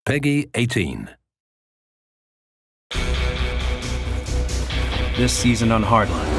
Peggy 18. This season on Hardline.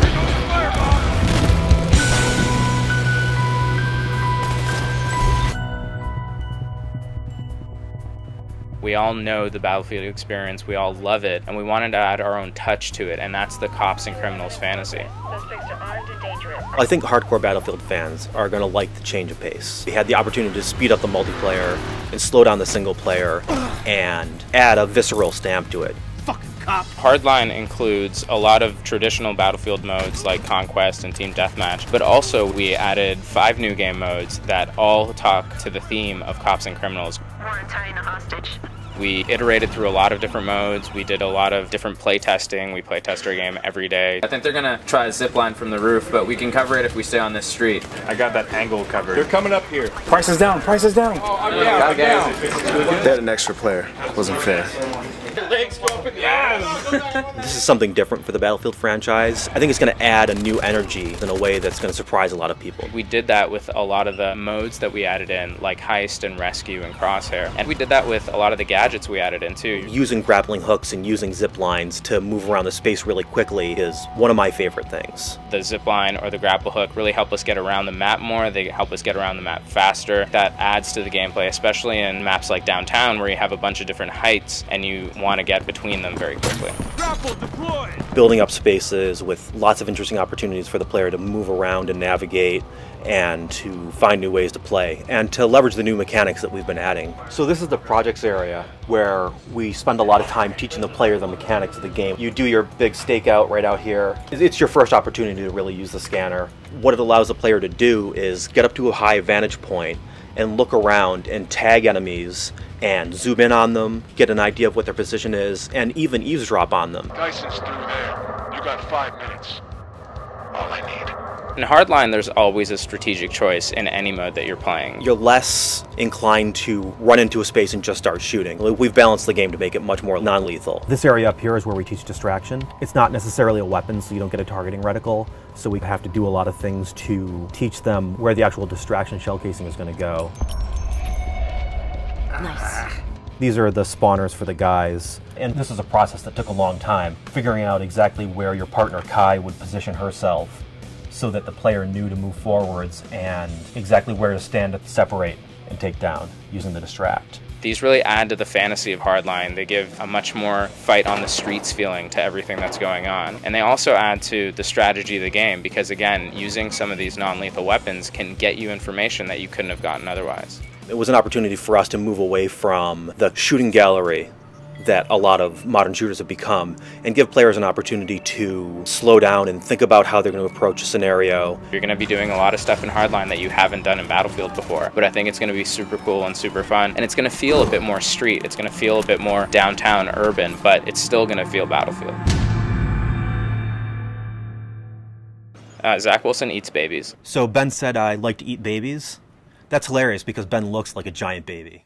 We all know the Battlefield experience, we all love it, and we wanted to add our own touch to it, and that's the cops and criminals fantasy. Suspects are armed and dangerous. I think hardcore Battlefield fans are going to like the change of pace. We had the opportunity to speed up the multiplayer and slow down the single player and add a visceral stamp to it. Hardline includes a lot of traditional Battlefield modes like Conquest and Team Deathmatch, but also we added 5 new game modes that all talk to the theme of cops and criminals. We're untying a hostage. We iterated through a lot of different modes, we did a lot of different play testing, we play test our game every day. I think they're gonna try a zip line from the roof, but we can cover it if we stay on this street. I got that angle covered. They're coming up here. Price is down, price is down. Oh, I'm down, I'm down. They had an extra player. Wasn't fair. Legs go up in the air. This is something different for the Battlefield franchise. I think it's going to add a new energy in a way that's going to surprise a lot of people. We did that with a lot of the modes that we added in, like Heist and Rescue and Crosshair. And we did that with a lot of the gadgets we added in too. Using grappling hooks and using zip lines to move around the space really quickly is one of my favorite things. The zip line or the grapple hook really help us get around the map more, they help us get around the map faster. That adds to the gameplay, especially in maps like Downtown where you have a bunch of different heights and you want to get between them very quickly. Building up spaces with lots of interesting opportunities for the player to move around and navigate and to find new ways to play and to leverage the new mechanics that we've been adding. So this is the projects area where we spend a lot of time teaching the player the mechanics of the game. You do your big stakeout right out here. It's your first opportunity to really use the scanner. What it allows the player to do is get up to a high vantage point and look around and tag enemies and zoom in on them, get an idea of what their position is, and even eavesdrop on them. Dyson's through there. You got 5 minutes. All I need. In Hardline, there's always a strategic choice in any mode that you're playing. You're less inclined to run into a space and just start shooting. We've balanced the game to make it much more non-lethal. This area up here is where we teach distraction. It's not necessarily a weapon, so you don't get a targeting reticle, so we have to do a lot of things to teach them where the actual distraction shell casing is going to go. Nice. These are the spawners for the guys, and this is a process that took a long time, figuring out exactly where your partner Kai would position herself so that the player knew to move forwards and exactly where to stand to separate and take down using the distract. These really add to the fantasy of Hardline. They give a much more fight on the streets feeling to everything that's going on. And they also add to the strategy of the game because, again, using some of these non-lethal weapons can get you information that you couldn't have gotten otherwise. It was an opportunity for us to move away from the shooting gallery that a lot of modern shooters have become and give players an opportunity to slow down and think about how they're going to approach a scenario. You're going to be doing a lot of stuff in Hardline that you haven't done in Battlefield before, but I think it's going to be super cool and super fun, and it's going to feel a bit more street, it's going to feel a bit more downtown urban, but it's still going to feel Battlefield. Zach Wilson eats babies. So Ben said I like to eat babies. That's hilarious because Ben looks like a giant baby.